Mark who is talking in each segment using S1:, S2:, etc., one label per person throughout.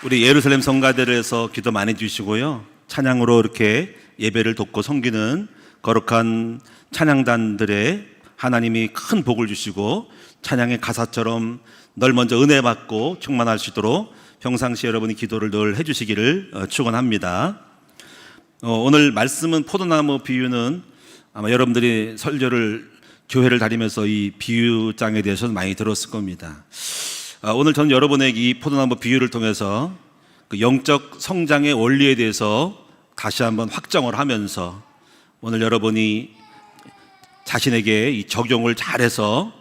S1: 우리 예루살렘 성가대로에서 기도 많이 주시고요. 찬양으로 이렇게 예배를 돕고 섬기는 거룩한 찬양단들의 하나님이 큰 복을 주시고 찬양의 가사처럼 널 먼저 은혜 받고 충만할 수 있도록 평상시 여러분이 기도를 늘 해주시기를 축원합니다. 오늘 말씀은 포도나무 비유는 아마 여러분들이 설교를 교회를 다니면서 이 비유장에 대해서 많이 들었을 겁니다. 오늘 저는 여러분에게 이 포도나무 비유를 통해서 그 영적 성장의 원리에 대해서 다시 한번 확정을 하면서 오늘 여러분이 자신에게 이 적용을 잘해서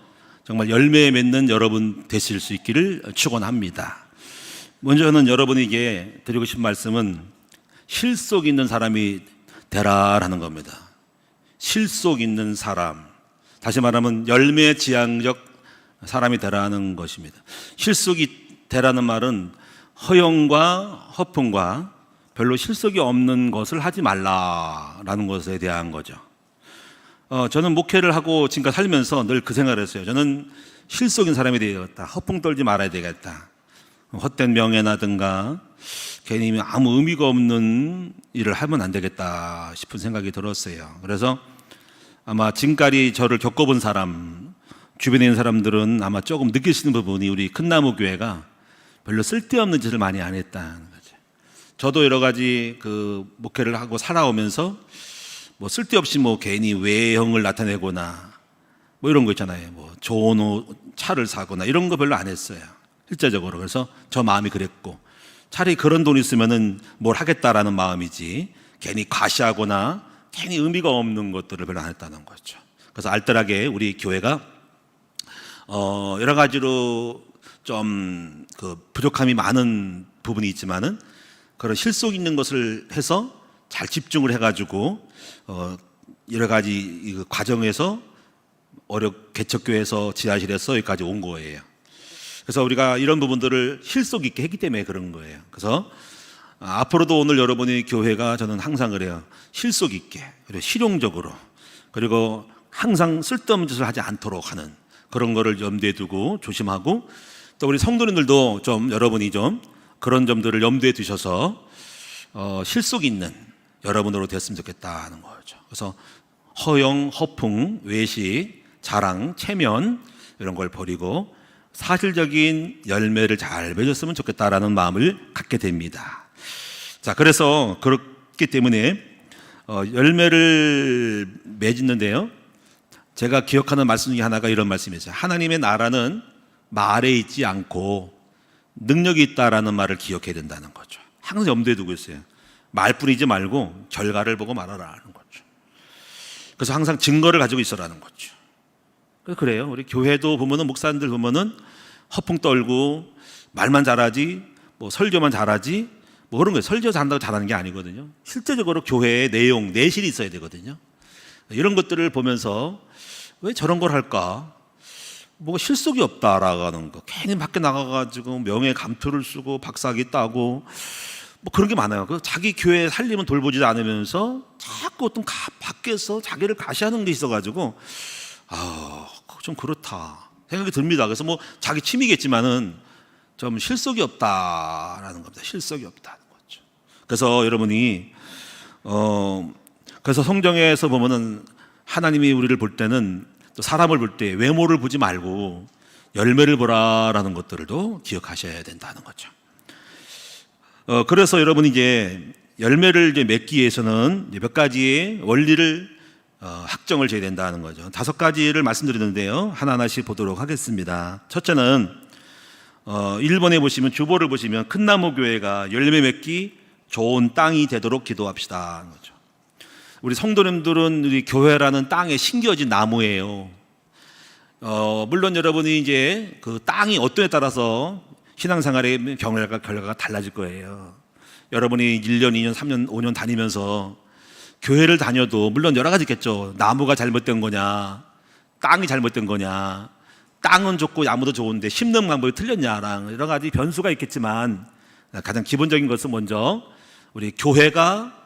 S1: 정말 열매 맺는 여러분 되실 수 있기를 축원합니다. 먼저 저는 여러분에게 드리고 싶은 말씀은 실속 있는 사람이 되라라는 겁니다. 실속 있는 사람, 다시 말하면 열매 지향적 사람이 되라는 것입니다. 실속이 되라는 말은 허영과 허풍과 별로 실속이 없는 것을 하지 말라라는 것에 대한 거죠. 저는 목회를 하고 지금까지 살면서 늘 그 생각을 했어요. 저는 실속인 사람이 되겠다. 허풍 떨지 말아야 되겠다. 헛된 명예나든가 괜히 아무 의미가 없는 일을 하면 안 되겠다 싶은 생각이 들었어요. 그래서 아마 지금까지 저를 겪어본 사람, 주변에 있는 사람들은 아마 조금 느끼시는 부분이 우리 큰나무 교회가 별로 쓸데없는 짓을 많이 안 했다는 거죠. 저도 여러 가지 그 목회를 하고 살아오면서 뭐 쓸데없이 뭐 괜히 외형을 나타내거나 뭐 이런 거 있잖아요. 뭐 좋은 옷, 차를 사거나 이런 거 별로 안 했어요. 실제적으로. 그래서 저 마음이 그랬고 차라리 그런 돈 있으면은 뭘 하겠다라는 마음이지 괜히 과시하거나 괜히 의미가 없는 것들을 별로 안 했다는 거죠. 그래서 알뜰하게 우리 교회가 여러 가지로 좀 그 부족함이 많은 부분이 있지만은 그런 실속 있는 것을 해서 잘 집중을 해가지고 여러 가지 이 과정에서 개척교회에서 지하실에서 여기까지 온 거예요. 그래서 우리가 이런 부분들을 실속 있게 했기 때문에 그런 거예요. 그래서 앞으로도 오늘 여러분의 교회가 저는 항상 그래요. 실속 있게 그리고 실용적으로 그리고 항상 쓸데없는 짓을 하지 않도록 하는 그런 거를 염두에 두고 조심하고 또 우리 성도님들도 좀 여러분이 좀 그런 점들을 염두에 두셔서 실속 있는 여러분으로 됐으면 좋겠다는 거죠. 그래서 허영, 허풍, 외식, 자랑, 체면 이런 걸 버리고 사실적인 열매를 잘 맺었으면 좋겠다라는 마음을 갖게 됩니다. 자, 그래서 그렇기 때문에 열매를 맺는데요. 제가 기억하는 말씀 중에 하나가 이런 말씀이죠. 하나님의 나라는 말에 있지 않고 능력이 있다라는 말을 기억해야 된다는 거죠. 항상 염두에 두고 있어요. 말뿐이지 말고 결과를 보고 말하라는 거죠. 그래서 항상 증거를 가지고 있어라는 거죠. 그래요. 우리 교회도 보면은 목사님들 보면은 허풍 떨고 말만 잘하지 뭐 설교만 잘하지 뭐 그런 거예요. 설교 잘한다고 잘하는 게 아니거든요. 실제적으로 교회의 내용, 내실이 있어야 되거든요. 이런 것들을 보면서 왜 저런 걸 할까? 뭐가 실속이 없다라는 거. 괜히 밖에 나가가지고 명예 감투를 쓰고 박사학위 따고 뭐 그런 게 많아요. 자기 교회 살림은 돌보지 않으면서 자꾸 어떤 밖에서 자기를 가시하는 게 있어가지고 좀 그렇다 생각이 듭니다. 그래서 뭐 자기 취미겠지만은 좀 실속이 없다라는 겁니다. 실속이 없다는 거죠. 그래서 여러분이 그래서 성경에서 보면은 하나님이 우리를 볼 때는 또 사람을 볼 때 외모를 보지 말고 열매를 보라라는 것들도 기억하셔야 된다는 거죠. 그래서 여러분이 이제 열매를 이제 맺기 위해서는 이제 몇 가지의 원리를 확정을 지어야 된다는 거죠. 5가지를 말씀드리는데요. 하나하나씩 보도록 하겠습니다. 첫째는 1번에 보시면 주보를 보시면 큰나무 교회가 열매 맺기 좋은 땅이 되도록 기도합시다 하는 거죠. 우리 성도님들은 우리 교회라는 땅에 심겨진 나무예요. 물론 여러분이 이제 그 땅이 어떠에 따라서 신앙생활의 결과가 달라질 거예요. 여러분이 1년, 2년, 3년, 5년 다니면서 교회를 다녀도 물론 여러 가지 있겠죠. 나무가 잘못된 거냐, 땅이 잘못된 거냐, 땅은 좋고 나무도 좋은데 심는 방법이 틀렸냐랑 여러 가지 변수가 있겠지만 가장 기본적인 것은 먼저 우리 교회가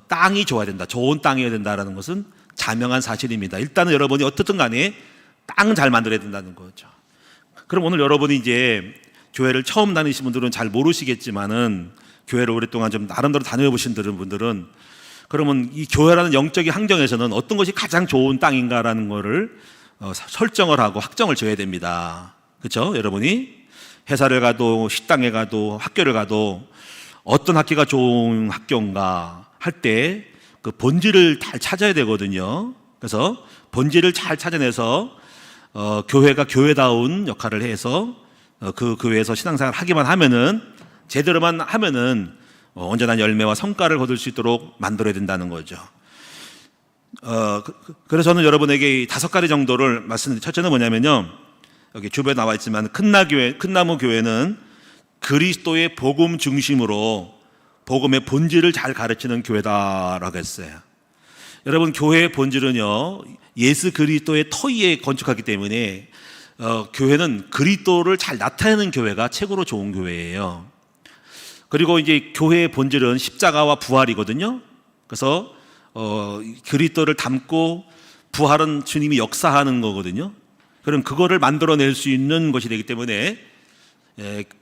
S1: 땅이 좋아야 된다, 좋은 땅이어야 된다라는 것은 자명한 사실입니다. 일단은 여러분이 어떻든 간에 땅 잘 만들어야 된다는 거죠. 그럼 오늘 여러분이 이제 교회를 처음 다니신 분들은 잘 모르시겠지만은 교회를 오랫동안 좀 나름대로 다녀보신 분들은 그러면 이 교회라는 영적인 환경에서는 어떤 것이 가장 좋은 땅인가라는 거를 설정을 하고 확정을 지어야 됩니다. 그렇죠? 여러분이 회사를 가도 식당에 가도 학교를 가도 어떤 학교가 좋은 학교인가 할 때 그 본질을 잘 찾아야 되거든요. 그래서 본질을 잘 찾아내서 교회가 교회다운 역할을 해서 그 교회에서 신앙생활을 하기만 하면은 제대로만 하면은 언제나 열매와 성과를 거둘 수 있도록 만들어야 된다는 거죠. 그래서 저는 여러분에게 5가지 정도를 말씀드립니다. 첫째는 뭐냐면요, 여기 주변에 나와 있지만 큰나무 교회는 그리스도의 복음 중심으로 복음의 본질을 잘 가르치는 교회다라고 했어요. 여러분, 교회의 본질은요, 예수 그리스도의 터 위에 건축하기 때문에 교회는 그리스도를 잘 나타내는 교회가 최고로 좋은 교회예요. 그리고 이제 교회의 본질은 십자가와 부활이거든요. 그래서 그리스도를 담고 부활은 주님이 역사하는 거거든요. 그럼 그거를 만들어낼 수 있는 것이 되기 때문에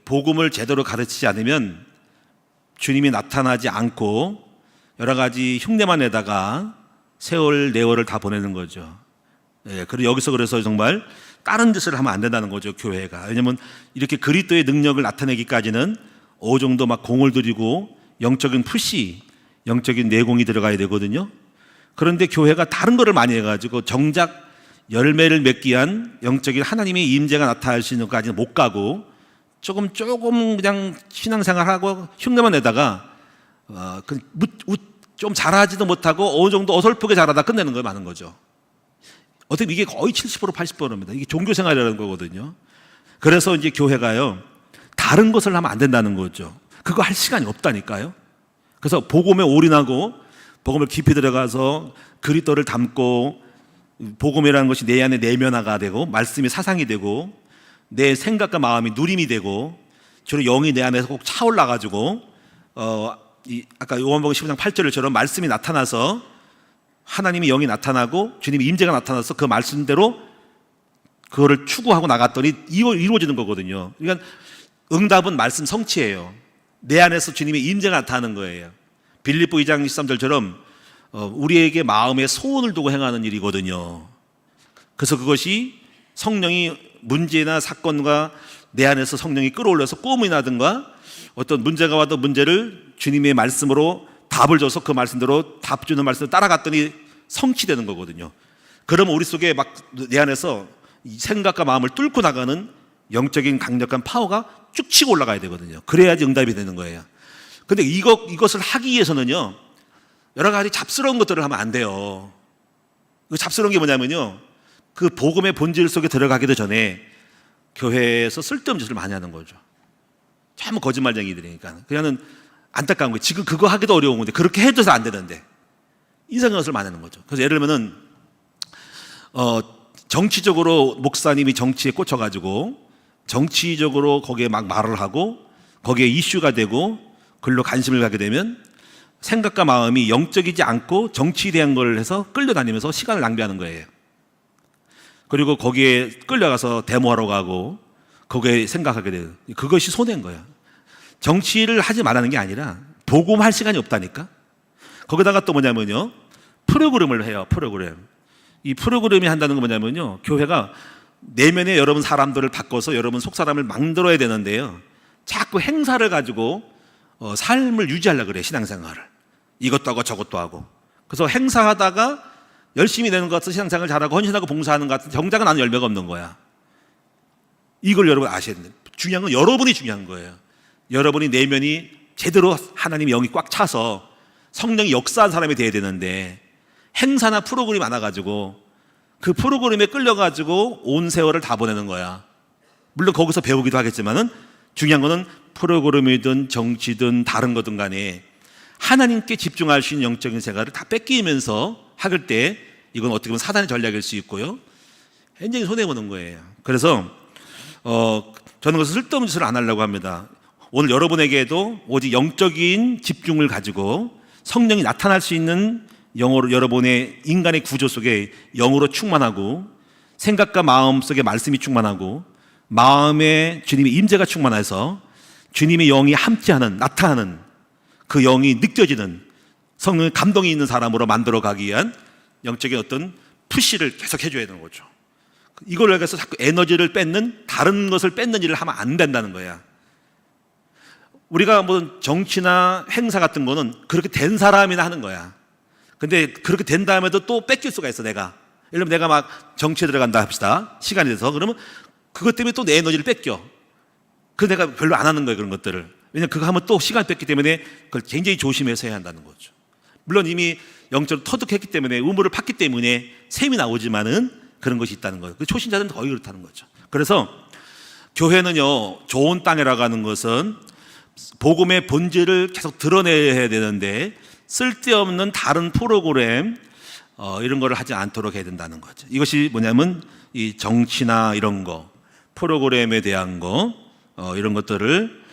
S1: 복음을 제대로 가르치지 않으면 주님이 나타나지 않고 여러 가지 흉내만 내다가 세월 내월을 다 보내는 거죠. 그리고 여기서 그래서 정말 다른 짓을 하면 안 된다는 거죠, 교회가. 왜냐하면 이렇게 그리스도의 능력을 나타내기까지는 어느 정도 막 공을 들이고 영적인 푸시, 영적인 내공이 들어가야 되거든요. 그런데 교회가 다른 거를 많이 해가지고 정작 열매를 맺기 위한 영적인 하나님의 임재가 나타나시는 것까지는 못 가고 조금 그냥 신앙생활하고 흉내만 내다가 좀 잘하지도 못하고 어느 정도 어설프게 잘하다 끝내는 거 많은 거죠. 어떻게 이게 거의 70% 80%입니다. 이게 종교생활이라는 거거든요. 그래서 이제 교회가요, 다른 것을 하면 안 된다는 거죠. 그거 할 시간이 없다니까요. 그래서 복음에 올인하고 복음을 깊이 들어가서 그리스도를 담고 복음이라는 것이 내 안에 내면화가 되고 말씀이 사상이 되고 내 생각과 마음이 누림이 되고 주로 영이 내 안에서 꼭 차올라가지고 아까 요한복음 15장 8절처럼 말씀이 나타나서 하나님이 영이 나타나고 주님이 임재가 나타나서 그 말씀대로 그거를 추구하고 나갔더니 이루어지는 거거든요. 그러니까 응답은 말씀 성취예요. 내 안에서 주님의 임재가 나타나는 거예요. 빌립보 2장 13절처럼 우리에게 마음에 소원을 두고 행하는 일이거든요. 그래서 그것이 성령이 문제나 사건과 내 안에서 성령이 끌어올려서 꿈이 나든가 어떤 문제가 와도 문제를 주님의 말씀으로 답을 줘서 그 말씀대로 답 주는 말씀을 따라갔더니 성취되는 거거든요. 그러면 우리 속에 막 내 안에서 생각과 마음을 뚫고 나가는 영적인 강력한 파워가 쭉 치고 올라가야 되거든요. 그래야지 응답이 되는 거예요. 근데 이것을 하기 위해서는요, 여러 가지 잡스러운 것들을 하면 안 돼요. 그 잡스러운 게 뭐냐면요, 그 복음의 본질 속에 들어가기도 전에 교회에서 쓸데없는 짓을 많이 하는 거죠. 참 거짓말쟁이들이니까. 그냥은 안타까운 거예요. 지금 그거 하기도 어려운 건데 그렇게 해줘서 안 되는데 이상한 것을 많이 하는 거죠. 그래서 예를 들면은 정치적으로 목사님이 정치에 꽂혀가지고 정치적으로 거기에 막 말을 하고 거기에 이슈가 되고 글로 관심을 가게 되면 생각과 마음이 영적이지 않고 정치에 대한 걸 해서 끌려다니면서 시간을 낭비하는 거예요. 그리고 거기에 끌려가서 데모하러 가고 거기에 생각하게 돼요. 그것이 손해인 거예요. 정치를 하지 말라는 게 아니라 복음할 시간이 없다니까. 거기다가 또 뭐냐면요, 프로그램을 해요. 프로그램. 이 프로그램이 한다는 건 뭐냐면요, 교회가 내면에 여러분 사람들을 바꿔서 여러분 속 사람을 만들어야 되는데요, 자꾸 행사를 가지고 삶을 유지하려고 그래요. 신앙생활을 이것도 하고 저것도 하고. 그래서 행사하다가 열심히 되는 것 같은 신앙생활을 잘하고 헌신하고 봉사하는 것 같은 정작은 나는 열매가 없는 거야. 이걸 여러분 아셔야 됩니다. 중요한 건 여러분이 중요한 거예요. 여러분이 내면이 제대로 하나님의 영이 꽉 차서 성령이 역사한 사람이 돼야 되는데 행사나 프로그램이 많아가지고 그 프로그램에 끌려가지고 온 세월을 다 보내는 거야. 물론 거기서 배우기도 하겠지만은 중요한 거는 프로그램이든 정치든 다른 거든 간에 하나님께 집중할 수 있는 영적인 생활을 다 뺏기면서 하길 때 이건 어떻게 보면 사단의 전략일 수 있고요, 굉장히 손해보는 거예요. 그래서 저는 그것을 쓸데없는 짓을 안 하려고 합니다. 오늘 여러분에게도 오직 영적인 집중을 가지고 성령이 나타날 수 있는 영으로 여러분의 인간의 구조 속에 영으로 충만하고 생각과 마음 속에 말씀이 충만하고 마음에 주님의 임재가 충만해서 주님의 영이 함께하는, 나타나는 그 영이 느껴지는 성령의 감동이 있는 사람으로 만들어 가기 위한 영적인 어떤 푸시를 계속 해줘야 되는 거죠. 이걸 위해서 자꾸 에너지를 뺏는, 다른 것을 뺏는 일을 하면 안 된다는 거야. 우리가 뭐 정치나 행사 같은 거는 그렇게 된 사람이나 하는 거야. 근데 그렇게 된 다음에도 또 뺏길 수가 있어, 내가. 예를 들면 내가 막 정치에 들어간다 합시다. 시간이 돼서. 그러면 그것 때문에 또 내 에너지를 뺏겨. 그래서 내가 별로 안 하는 거예요, 그런 것들을. 왜냐면 그거 하면 또 시간 뺏기 때문에 그걸 굉장히 조심해서 해야 한다는 거죠. 물론 이미 영적으로 터득했기 때문에, 의무를 팠기 때문에 셈이 나오지만은 그런 것이 있다는 거예요. 초신자들은 거의 그렇다는 거죠. 그래서 교회는요, 좋은 땅이라고 하는 것은 복음의 본질을 계속 드러내야 되는데 쓸데없는 다른 프로그램 이런 거를 하지 않도록 해야 된다는 거죠. 이것이 뭐냐면 이 정치나 이런 거, 프로그램에 대한 거 이런 것들을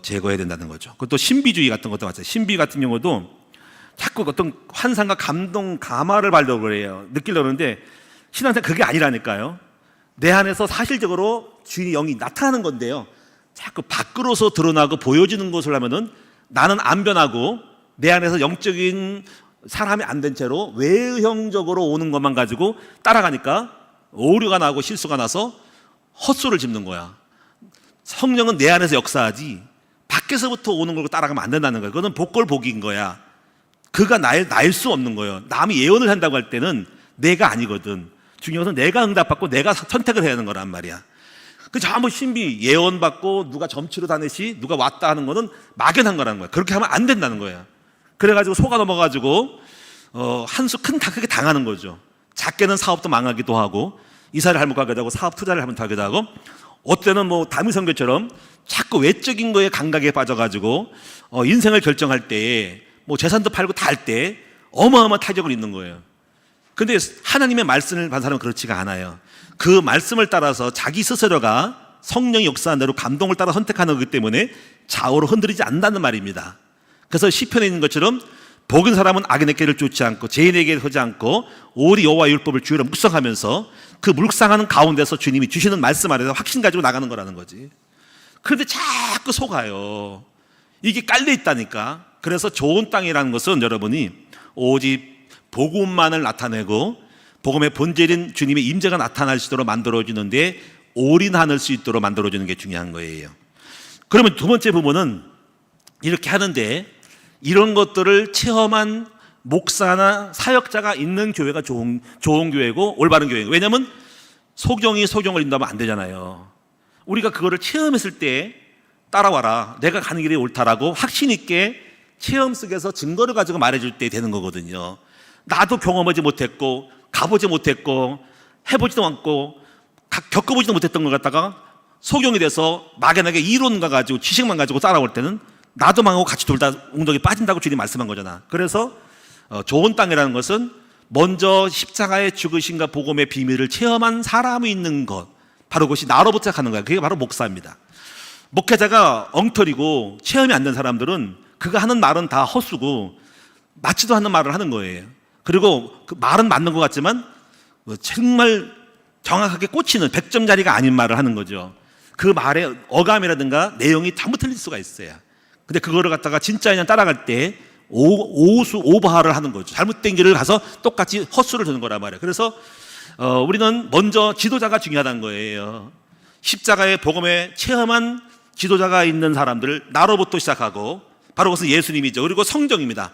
S1: 제거해야 된다는 거죠. 그것도 신비주의 같은 것도 마찬가지예요. 신비 같은 경우도 자꾸 어떤 환상과 감동, 감화를 받으려고 그래요. 느끼려고 하는데 신앙생활 그게 아니라니까요. 내 안에서 사실적으로 주인의 영이 나타나는 건데요, 자꾸 밖으로서 드러나고 보여지는 것을 하면은 나는 안 변하고 내 안에서 영적인 사람이 안 된 채로 외형적으로 오는 것만 가지고 따라가니까 오류가 나고 실수가 나서 헛소리를 짚는 거야. 성령은 내 안에서 역사하지 밖에서부터 오는 걸 따라가면 안 된다는 거야. 그거는 복골복인 거야. 그가 날 수 없는 거예요. 남이 예언을 한다고 할 때는 내가 아니거든. 중요한 것은 내가 응답받고 내가 선택을 해야 하는 거란 말이야. 그 전부 신비, 예언받고 누가 점치러 다니시, 누가 왔다 하는 거는 막연한 거라는 거야. 그렇게 하면 안 된다는 거야. 그래가지고 속아 넘어가지고 한 수 크게 당하는 거죠. 작게는 사업도 망하기도 하고, 이사를 잘못하기도 하고, 사업 투자를 잘못하기도 하고, 어때는 뭐 다미성교처럼 자꾸 외적인 거에 감각에 빠져가지고 인생을 결정할 때에 뭐 재산도 팔고 다 할 때 어마어마한 타격을 입는 거예요. 근데 하나님의 말씀을 받은 사람은 그렇지가 않아요. 그 말씀을 따라서 자기 스스로가 성령이 역사한 대로 감동을 따라 선택하는 거기 때문에 좌우로 흔들리지 않는다는 말입니다. 그래서 시편에 있는 것처럼 복인 사람은 악인의 길을 쫓지 않고 죄인의 길을 서지 않고 오리 여호와의 율법을 주의로 묵상하면서 그 묵상하는 가운데서 주님이 주시는 말씀 아래서 확신 가지고 나가는 거라는 거지. 그런데 자꾸 속아요. 이게 깔려 있다니까. 그래서 좋은 땅이라는 것은 여러분이 오직 복음만을 나타내고 복음의 본질인 주님의 임재가 나타날 수 있도록 만들어주는데 올인할 수 있도록 만들어주는 게 중요한 거예요. 그러면 두 번째 부분은 이렇게 하는데 이런 것들을 체험한 목사나 사역자가 있는 교회가 좋은 교회고 올바른 교회고, 왜냐하면 소경이 소경을 인도하면 안 되잖아요. 우리가 그거를 체험했을 때 따라와라, 내가 가는 길이 옳다라고 확신 있게 체험 속에서 증거를 가지고 말해줄 때 되는 거거든요. 나도 경험하지 못했고 가보지 못했고 해보지도 않고 겪어보지도 못했던 걸 갖다가 소경이 돼서 막연하게 이론과 가지고 지식만 가지고 따라올 때는 나도 망하고 같이 둘 다 웅덩이 빠진다고 주님이 말씀한 거잖아. 그래서 좋은 땅이라는 것은 먼저 십자가의 죽으심과 복음의 비밀을 체험한 사람이 있는 것, 바로 그것이 나로부터 시작하는 거야. 그게 바로 목사입니다. 목회자가 엉터리고 체험이 안 된 사람들은 그가 하는 말은 다 헛수고 맞지도 않는 말을 하는 거예요. 그리고 그 말은 맞는 것 같지만 정말 정확하게 꽂히는 100점짜리가 아닌 말을 하는 거죠. 그 말의 어감이라든가 내용이 전부 틀릴 수가 있어요. 근데 그거를 갖다가 진짜 그냥 따라갈 때 오버하를 하는 거죠. 잘못된 길을 가서 똑같이 헛수를 드는 거란 말이에요. 그래서 우리는 먼저 지도자가 중요하다는 거예요. 십자가의 복음에 체험한 지도자가 있는 사람들을 나로부터 시작하고, 바로 그것은 예수님이죠. 그리고 성경입니다.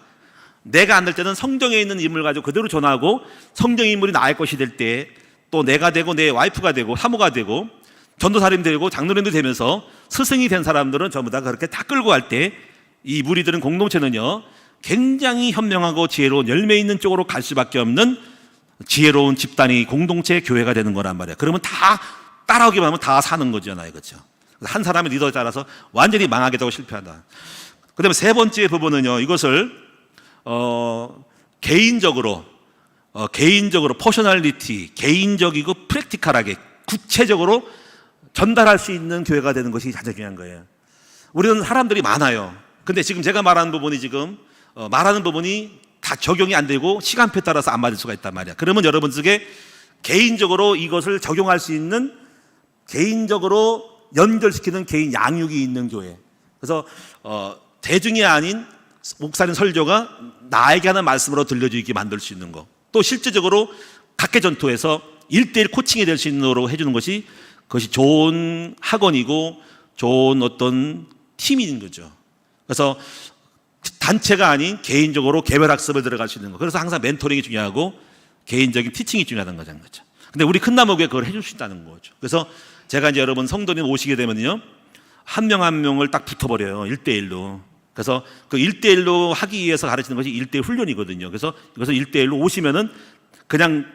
S1: 내가 안 될 때는 성경에 있는 인물 가지고 그대로 전하고, 성경의 인물이 나의 것이 될 때 또 내가 되고 내 와이프가 되고 사모가 되고 전도사님 되고 장로님도 되면서 스승이 된 사람들은 전부 다 그렇게 다 끌고 갈 때 이 무리들은, 공동체는요, 굉장히 현명하고 지혜로운 열매 있는 쪽으로 갈 수밖에 없는 지혜로운 집단이 공동체 교회가 되는 거란 말이에요. 그러면 다 따라오기만 하면 다 사는 거잖아요. 그렇죠? 한 사람의 리더에 따라서 완전히 망하게 되고 실패한다. 그 다음에 세 번째 부분은요, 이것을 개인적으로 퍼셔널리티, 개인적이고 프랙티컬하게 구체적으로 전달할 수 있는 교회가 되는 것이 가장 중요한 거예요. 우리는 사람들이 많아요. 근데 지금 제가 말하는 부분이 말하는 부분이 다 적용이 안 되고 시간표에 따라서 안 맞을 수가 있단 말이야. 그러면 여러분 중에 개인적으로 이것을 적용할 수 있는 개인적으로 연결시키는 개인 양육이 있는 교회. 그래서 대중이 아닌 목사님 설교가 나에게 하는 말씀으로 들려주게 만들 수 있는 거. 또 실질적으로 각계 전투에서 1대1 코칭이 될 수 있는 해주는 것이 그것이 좋은 학원이고 좋은 어떤 팀인 거죠. 그래서 단체가 아닌 개인적으로 개별 학습을 들어갈 수 있는 거. 그래서 항상 멘토링이 중요하고 개인적인 티칭이 중요하다는 거죠. 근데 우리 큰 나무교회 그걸 해줄 수 있다는 거죠. 그래서 제가 이제 여러분 성도님 오시게 되면요, 한 명 한 명을 딱 붙어버려요. 1대1로. 그래서 그 1대1로 하기 위해서 가르치는 것이 1대1 훈련이거든요. 그래서 1대1로 오시면은 그냥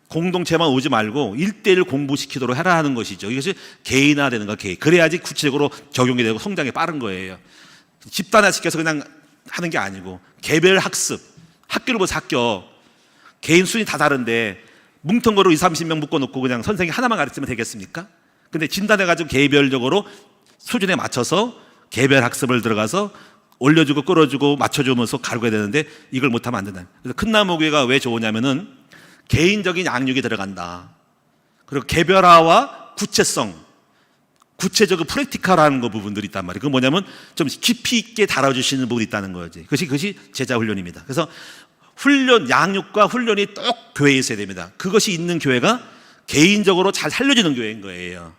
S1: 공동체만 오지 말고 1대1 공부시키도록 해라 하는 것이죠. 이것이 개인화되는 거예요. 개인. 그래야지 구체적으로 적용이 되고 성장이 빠른 거예요. 집단화 시켜서 그냥 하는 게 아니고 개별 학습, 학교를 보서 학교, 개인 수준이 다 다른데 뭉텅거로 20, 30명 묶어놓고 그냥 선생님이 하나만 가르치면 되겠습니까? 근데 진단해가지고 개별적으로 수준에 맞춰서 개별 학습을 들어가서 올려주고 끌어주고 맞춰주면서 가르쳐야 되는데 이걸 못하면 안 된다. 그래서 큰 나무교회가 왜 좋으냐면은 개인적인 양육이 들어간다. 그리고 개별화와 구체성, 구체적으로 프랙티컬한 거 부분들이 있단 말이에요. 그건 뭐냐면 좀 깊이 있게 다뤄주시는 부분이 있다는 거지. 그것이 제자 훈련입니다. 그래서 훈련, 양육과 훈련이 꼭 교회에 있어야 됩니다. 그것이 있는 교회가 개인적으로 잘 살려주는 교회인 거예요.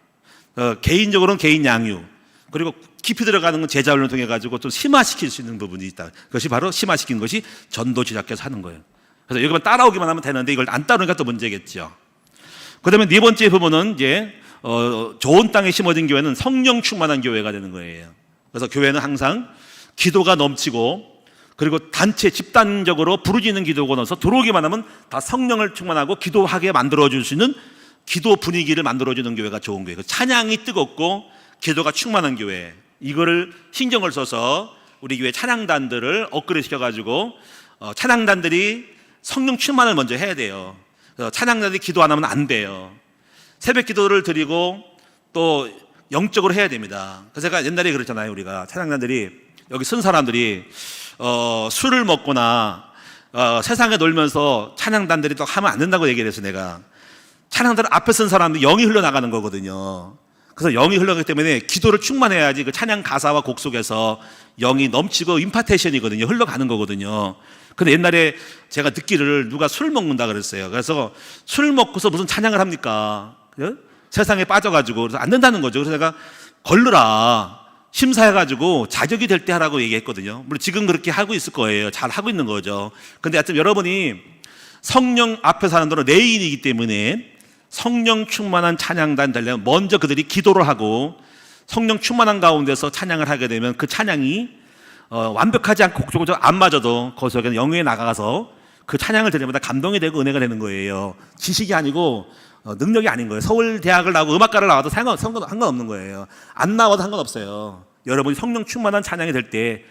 S1: 개인적으로는 개인 양육, 그리고 깊이 들어가는 건 제자 훈련을 통해 가지고 좀 심화시킬 수 있는 부분이 있다. 그것이 바로 심화시키는 것이 전도 제자께서 하는 거예요. 그래서 여기만 따라오기만 하면 되는데 이걸 안 따르니까 또 문제겠죠. 그다음에 네 번째 부분은 이제 좋은 땅에 심어진 교회는 성령 충만한 교회가 되는 거예요. 그래서 교회는 항상 기도가 넘치고 그리고 단체 집단적으로 부르짖는 기도가 넣어서 들어오기만 하면 다 성령을 충만하고 기도하게 만들어줄 수 있는 기도 분위기를 만들어주는 교회가 좋은 교회. 찬양이 뜨겁고 기도가 충만한 교회, 이거를 신경을 써서 우리 교회 찬양단들을 업그레이드 시켜가지고 찬양단들이 성령 충만을 먼저 해야 돼요. 찬양단들이 기도 안 하면 안 돼요. 새벽 기도를 드리고 또 영적으로 해야 됩니다. 그래서 제가 옛날에 그랬잖아요. 우리가 찬양단들이 여기 쓴 사람들이 술을 먹거나 세상에 놀면서 찬양단들이 또 하면 안 된다고 얘기를 해서 내가 찬양단 앞에 쓴 사람들이 영이 흘러나가는 거거든요. 그래서 영이 흘러가기 때문에 기도를 충만해야지 그 찬양 가사와 곡 속에서 영이 넘치고 임파테이션이거든요. 흘러가는 거거든요. 근데 옛날에 제가 듣기를 누가 술 먹는다 그랬어요. 그래서 술 먹고서 무슨 찬양을 합니까? 세상에 빠져가지고. 그래서 안 된다는 거죠. 그래서 내가 걸르라, 심사해가지고 자격이 될 때 하라고 얘기했거든요. 물론 지금 그렇게 하고 있을 거예요. 잘 하고 있는 거죠. 근데 하여튼 여러분이 성령 앞에 사는 분은 레인이기 때문에 성령 충만한 찬양단 되려면 먼저 그들이 기도를 하고 성령 충만한 가운데서 찬양을 하게 되면 그 찬양이 완벽하지 않고 곡조가 안 맞아도 거기서 영에 나가서 그 찬양을 들으면서 감동이 되고 은혜가 되는 거예요. 지식이 아니고 능력이 아닌 거예요. 서울대학을 나오고 음악과를 나와도 상관없는 거예요. 안 나와도 상관없어요. 여러분이 성령 충만한 찬양이 될 때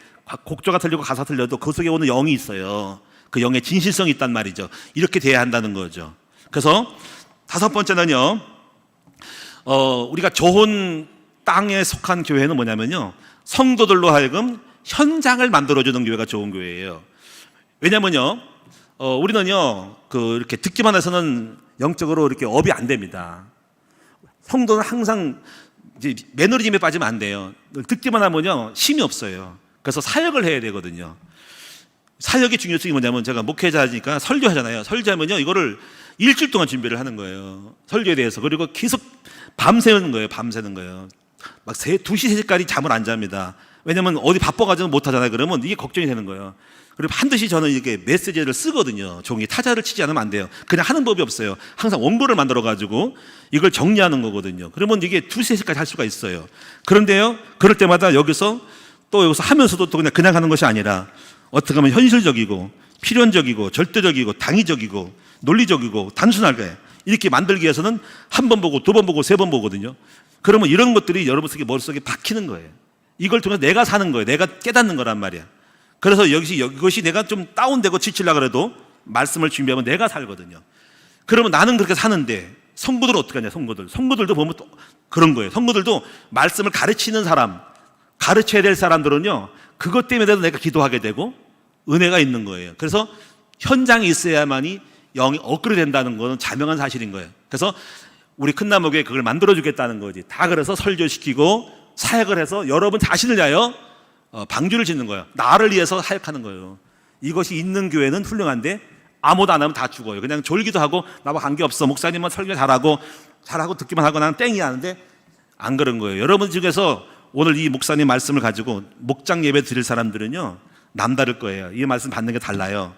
S1: 곡조가 틀리고 가사 틀려도 그 속에 오는 영이 있어요. 그 영의 진실성이 있단 말이죠. 이렇게 돼야 한다는 거죠. 그래서 다섯 번째는요, 우리가 좋은 땅에 속한 교회는 뭐냐면요, 성도들로 하여금 현장을 만들어주는 교회가 좋은 교회예요. 왜냐면요, 우리는요, 이렇게 듣기만 해서는 영적으로 이렇게 업이 안 됩니다. 성도는 항상 이제 매너리즘에 빠지면 안 돼요. 듣기만 하면요, 힘이 없어요. 그래서 사역을 해야 되거든요. 사역의 중요성이 뭐냐면 제가 목회자니까 설교하잖아요. 설교하면요, 이거를 일주일 동안 준비를 하는 거예요. 설교에 대해서. 그리고 계속 밤새는 거예요. 밤새는 거예요. 막 2시, 3시까지 잠을 안 잡니다. 왜냐면 어디 바빠가지고 못 하잖아요. 그러면 이게 걱정이 되는 거예요. 그리고 반드시 저는 이렇게 메시지를 쓰거든요. 종이 타자를 치지 않으면 안 돼요. 그냥 하는 법이 없어요. 항상 원고를 만들어가지고 이걸 정리하는 거거든요. 그러면 이게 2시, 3시까지 할 수가 있어요. 그런데요, 그럴 때마다 여기서 하면서도 또 그냥 하는 것이 아니라 어떻게 하면 현실적이고 필연적이고 절대적이고 당위적이고 논리적이고 단순하게 이렇게 만들기 위해서는 한 번 보고 2번 보고 3번 보거든요. 그러면 이런 것들이 여러분 머릿속에 박히는 거예요. 이걸 통해서 내가 사는 거예요. 내가 깨닫는 거란 말이야. 그래서 이것이 내가 좀 다운되고 지치려고 해도 말씀을 준비하면 내가 살거든요. 그러면 나는 그렇게 사는데 성도들은 어떻게 하냐, 성도들도 보면 또 그런 거예요. 성도들도 말씀을 가르치는 사람, 가르쳐야 될 사람들은요, 그것 때문에라도 내가 기도하게 되고 은혜가 있는 거예요. 그래서 현장에 있어야만이 영이 업그레이드 된다는 것은 자명한 사실인 거예요. 그래서 우리 큰나무교회 그걸 만들어주겠다는 거지. 다 그래서 설교시키고 사역을 해서 여러분 자신을 위하여 방주를 짓는 거예요. 나를 위해서 사역하는 거예요. 이것이 있는 교회는 훌륭한데 아무도 안 하면 다 죽어요. 그냥 졸기도 하고 나와 관계없어. 목사님은 설교 잘하고 듣기만 하고 나는 땡이 하는데 안 그런 거예요. 여러분 중에서 오늘 이 목사님 말씀을 가지고 목장 예배 드릴 사람들은요 남다를 거예요. 이 말씀 받는 게 달라요.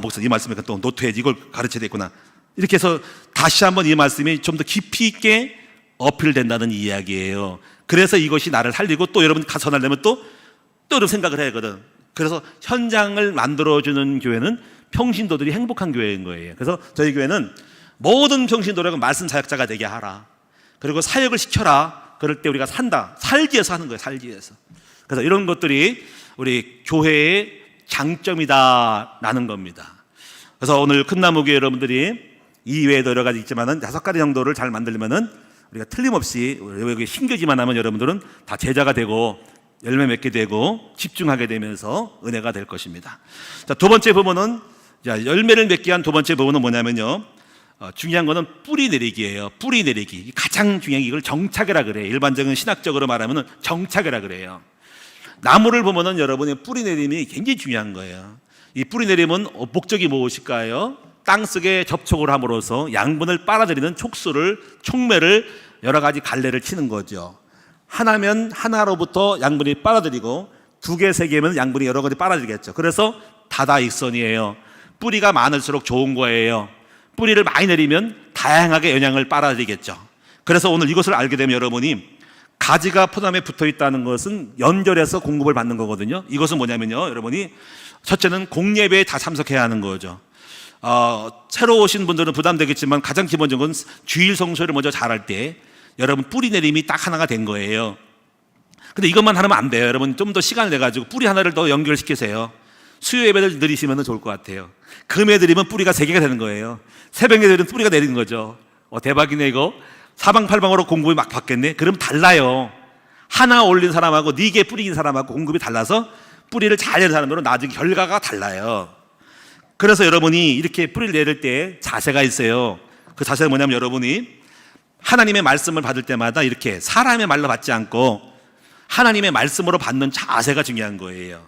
S1: 목사 이 말씀에 또 노트에 이걸 가르쳐야 되겠구나. 이렇게 해서 다시 한번 이 말씀이 좀 더 깊이 있게 어필된다는 이야기예요. 그래서 이것이 나를 살리고 또 여러분 가서 날려면 또 여러분 생각을 해야 하거든. 그래서 현장을 만들어주는 교회는 평신도들이 행복한 교회인 거예요. 그래서 저희 교회는 모든 평신도라고 말씀 사역자가 되게 하라. 그리고 사역을 시켜라. 그럴 때 우리가 살기 위해서 하는 거예요. 살기 위해서. 그래서 이런 것들이 우리 교회의 장점이다라는 겁니다. 그래서 오늘 큰나무교회 여러분들이 이외에도 여러 가지 있지만은 5가지 정도를 잘 만들려면은 우리가 틀림없이 여기 신겨지만 하면 여러분들은 다 제자가 되고 열매 맺게 되고 집중하게 되면서 은혜가 될 것입니다. 자, 두 번째 부분은 열매를 맺기 위한 두 번째 부분은 뭐냐면요. 중요한 거는 뿌리 내리기예요. 뿌리 내리기. 가장 중요한 게 이걸 정착이라 그래요. 일반적인 신학적으로 말하면 정착이라 그래요. 나무를 보면은 여러분의 뿌리 내림이 굉장히 중요한 거예요. 이 뿌리 내림은 목적이 무엇일까요? 땅속에 접촉을 함으로써 양분을 빨아들이는 촉매를 여러 가지 갈래를 치는 거죠. 하나면 하나로부터 양분이 빨아들이고 2개, 3개면 양분이 여러 가지 빨아들이겠죠. 그래서 다다익선이에요. 뿌리가 많을수록 좋은 거예요. 뿌리를 많이 내리면 다양하게 영양을 빨아들이겠죠. 그래서 오늘 이것을 알게 되면 여러분이 가지가 포도나무에 붙어 있다는 것은 연결해서 공급을 받는 거거든요. 이것은 뭐냐면요. 여러분이 첫째는 공예배에 다 참석해야 하는 거죠. 새로 오신 분들은 부담되겠지만 가장 기본적인 주일 성소를 먼저 잘할 때 여러분 뿌리 내림이 딱 하나가 된 거예요. 근데 이것만 하면 안 돼요. 여러분 좀 더 시간을 내가지고 뿌리 하나를 더 연결시키세요. 수요 예배를 드리시면 좋을 것 같아요. 금에 드리면 뿌리가 3개가 되는 거예요. 새벽에 드리면 뿌리가 내리는 거죠. 대박이네 이거. 사방팔방으로 공급이 막 받겠네. 그럼 달라요. 하나 올린 사람하고 4개 뿌리인 사람하고 공급이 달라서 뿌리를 잘 내는 사람들은 나중에 결과가 달라요. 그래서 여러분이 이렇게 뿌리를 내릴 때 자세가 있어요. 그 자세가 뭐냐면 여러분이 하나님의 말씀을 받을 때마다 이렇게 사람의 말로 받지 않고 하나님의 말씀으로 받는 자세가 중요한 거예요.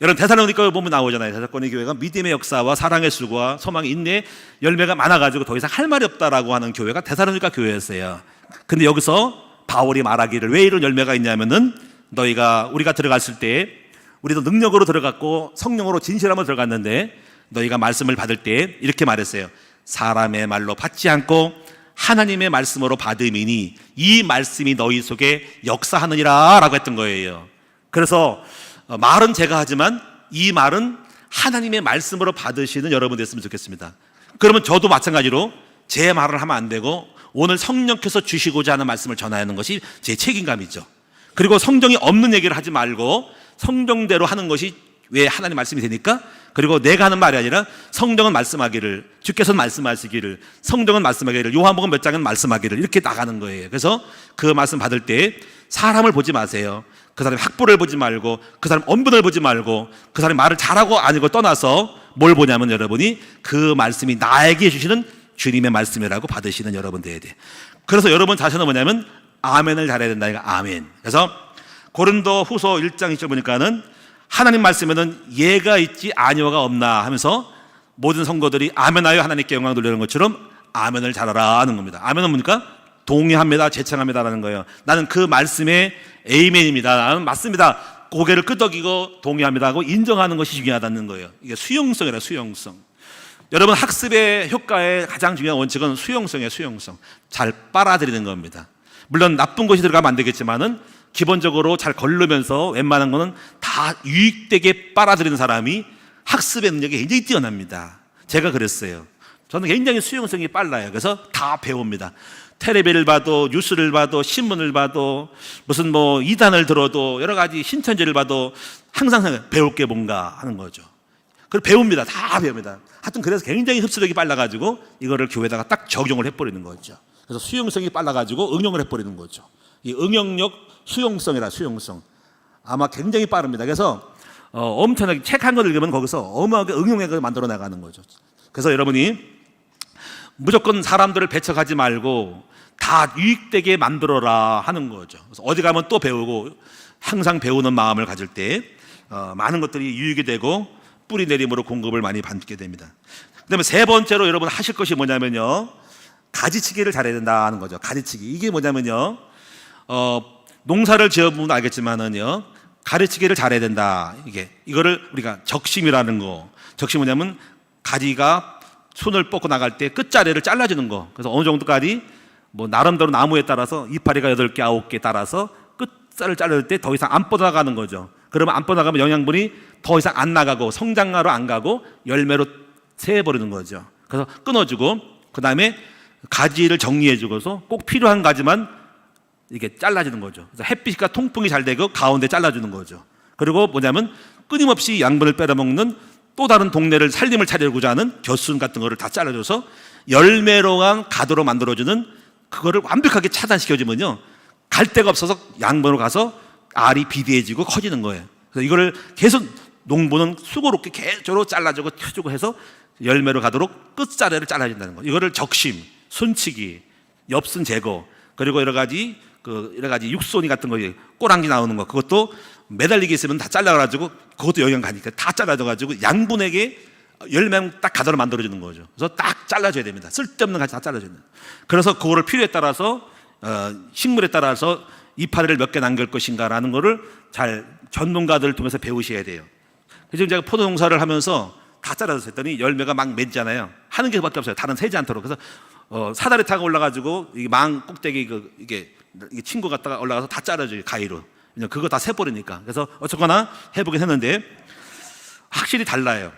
S1: 여러분 데살로니가 보면 나오잖아요. 데살로니가 교회가 믿음의 역사와 사랑의 수고와 소망의 인내의 열매가 많아가지고 더 이상 할 말이 없다라고 하는 교회가 데살로니가 교회였어요. 근데 여기서 바울이 말하기를 왜 이런 열매가 있냐면은 우리가 들어갔을 때 우리도 능력으로 들어갔고 성령으로 진실함으로 들어갔는데 너희가 말씀을 받을 때 이렇게 말했어요. 사람의 말로 받지 않고 하나님의 말씀으로 받음이니 이 말씀이 너희 속에 역사하느니라 라고 했던 거예요. 그래서 말은 제가 하지만 이 말은 하나님의 말씀으로 받으시는 여러분 됐으면 좋겠습니다. 그러면 저도 마찬가지로 제 말을 하면 안 되고 오늘 성령께서 주시고자 하는 말씀을 전하는 것이 제 책임감이죠. 그리고 성경이 없는 얘기를 하지 말고 성경대로 하는 것이 왜 하나님 말씀이 되니까 그리고 내가 하는 말이 아니라 성경은 말씀하기를 주께서는 말씀하시기를 성경은 말씀하기를 요한복음 몇 장은 말씀하기를 이렇게 나가는 거예요. 그래서 그 말씀 받을 때 사람을 보지 마세요. 그 사람의 학벌을 보지 말고 그 사람 언변을 보지 말고 그 사람이 말을 잘하고 아니고 떠나서 뭘 보냐면 여러분이 그 말씀이 나에게 주시는 주님의 말씀이라고 받으시는 여러분 돼야 돼. 그래서 여러분 자신은 뭐냐면 아멘을 잘해야 된다. 이거 아멘. 그래서 고린도 후서 1장 2절 보니까는 하나님 말씀에는 예가 있지 아니오가 없나 하면서 모든 성도들이 아멘하여 하나님께 영광 돌리는 것처럼 아멘을 잘하라 하는 겁니다. 아멘은 뭡니까? 동의합니다. 제청합니다라는 거예요. 나는 그 말씀에 에이멘입니다. 나는 맞습니다. 고개를 끄덕이고 동의합니다 하고 인정하는 것이 중요하다는 거예요. 이게 수용성이라 수용성. 여러분 학습의 효과의 가장 중요한 원칙은 수용성이에요. 수용성. 잘 빨아들이는 겁니다. 물론 나쁜 것이 들어가면 안 되겠지만은 기본적으로 잘 걸르면서 웬만한 거는 다 유익되게 빨아들이는 사람이 학습의 능력이 굉장히 뛰어납니다. 제가 그랬어요. 저는 굉장히 수용성이 빨라요. 그래서 다 배웁니다. 텔레비를 봐도 뉴스를 봐도 신문을 봐도 무슨 이단을 들어도 여러 가지 신천지를 봐도 항상 배울 게 뭔가 하는 거죠. 그걸 배웁니다. 다 배웁니다. 하여튼 그래서 굉장히 흡수력이 빨라가지고 이거를 교회에다가 딱 적용을 해버리는 거죠. 그래서 수용성이 빨라가지고 응용을 해버리는 거죠. 이 응용력 수용성이라 수용성. 아마 굉장히 빠릅니다. 그래서 엄청나게 책 한 권 읽으면 거기서 어마어마하게 응용해서 만들어 나가는 거죠. 그래서 여러분이 무조건 사람들을 배척하지 말고 다 유익되게 만들어라 하는 거죠. 그래서 어디 가면 또 배우고 항상 배우는 마음을 가질 때 많은 것들이 유익이 되고 뿌리 내림으로 공급을 많이 받게 됩니다. 그다음에 세 번째로 여러분 하실 것이 뭐냐면요, 가지치기를 잘해야 된다 하는 거죠. 가지치기, 이게 뭐냐면요, 농사를 지어보면 알겠지만은요, 가지치기를 잘해야 된다. 이거를 우리가 적심이라는 거. 적심 뭐냐면 가지가 손을 뻗고 나갈 때 끝자리를 잘라주는 거. 그래서 어느 정도까지 뭐 나름대로 나무에 따라서 이파리가 8개, 9개 따라서 끝살을 자를 때 더 이상 안 뻗어나가는 거죠. 그러면 안 뻗어나가면 영양분이 더 이상 안 나가고 성장하러 안 가고 열매로 새버리는 거죠. 그래서 끊어주고, 그 다음에 가지를 정리해주고서 꼭 필요한 가지만 이게 잘라주는 거죠. 그래서 햇빛과 통풍이 잘 되고 가운데 잘라주는 거죠. 그리고 뭐냐면 끊임없이 양분을 빼앗먹는 또 다른 동네를 살림을 차리고자 하는 겨순 같은 거를 다 잘라줘서 열매로한 가도로 만들어주는, 그거를 완벽하게 차단시켜주면요, 갈 데가 없어서 양분으로 가서 알이 비대해지고 커지는 거예요. 그래서 이거를 계속 농부는 수고롭게 계속 잘라주고 켜주고 해서 열매로 가도록 끝자리를 잘라준다는 거예요. 이거를 적심, 손치기, 엽순 제거, 그리고 여러 가지 육손이 같은 거, 꼬랑지 나오는 거, 그것도 매달리게 있으면 다 잘라가지고 그것도 영양 가니까 다 잘라져가지고 양분에게 열매 딱 가도로 만들어주는 거죠. 그래서 딱 잘라줘야 됩니다. 쓸데없는 가지 다 잘라줘야 됩니다. 그래서 그거를 필요에 따라서 식물에 따라서 이파리를 몇 개 남길 것인가라는 거를 잘 전문가들을 통해서 배우셔야 돼요. 그래서 제가 포도 농사를 하면서 다 잘라서 했더니 열매가 막 맺잖아요. 하는 게 밖에 없어요. 다른 새지 않도록. 그래서 사다리 타고 올라가지고 이 망 꼭대기 이게 친구 갔다가 올라가서 다 잘라줘요, 가위로. 그냥 그거 다 새버리니까. 그래서 어쨌거나 해보긴 했는데 확실히 달라요.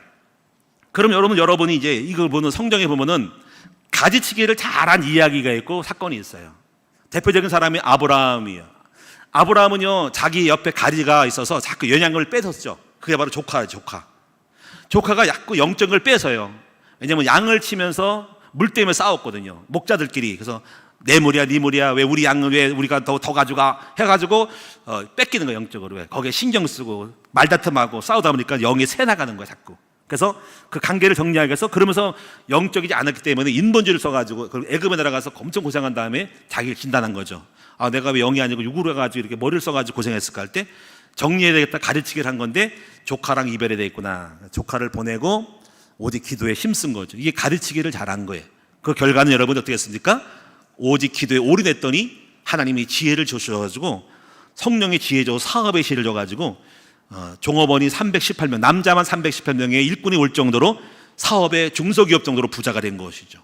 S1: 그럼 여러분이 이제 이걸 보는 성경에 보면은 가지치기를 잘한 이야기가 있고 사건이 있어요. 대표적인 사람이 아브라함이에요. 아브라함은요, 자기 옆에 가지가 있어서 자꾸 영양을 뺏었죠. 그게 바로 조카예요, 조카. 조카가 자꾸 영적을 뺏어요. 왜냐면 양을 치면서 물 때문에 싸웠거든요, 목자들끼리. 그래서 내 물이야, 네 물이야, 왜 우리 양을 왜 우리가 더 가져가 해가지고 뺏기는 거예요, 영적으로. 왜 거기에 신경 쓰고 말다툼하고 싸우다 보니까 영이 새 나가는 거예요, 자꾸. 그래서 그 관계를 정리하기 위해서, 그러면서 영적이지 않았기 때문에 인본주의를 써가지고 애굽에 내려가서 엄청 고생한 다음에 자기를 진단한 거죠. 아, 내가 왜 영이 아니고 육으로 해가지고 이렇게 머리를 써가지고 고생했을까 할 때 정리해야 되겠다, 가르치기를 한 건데 조카랑 이별이 돼 있구나. 조카를 보내고 오직 기도에 힘쓴 거죠. 이게 가르치기를 잘한 거예요. 그 결과는 여러분 어떻게 했습니까? 오직 기도에 올인했더니 하나님이 지혜를 주셔가지고, 성령의 지혜 줘, 사업의 지혜를 줘가지고 종업원이 318명, 남자만 318명의 일꾼이 올 정도로 사업의 중소기업 정도로 부자가 된 것이죠.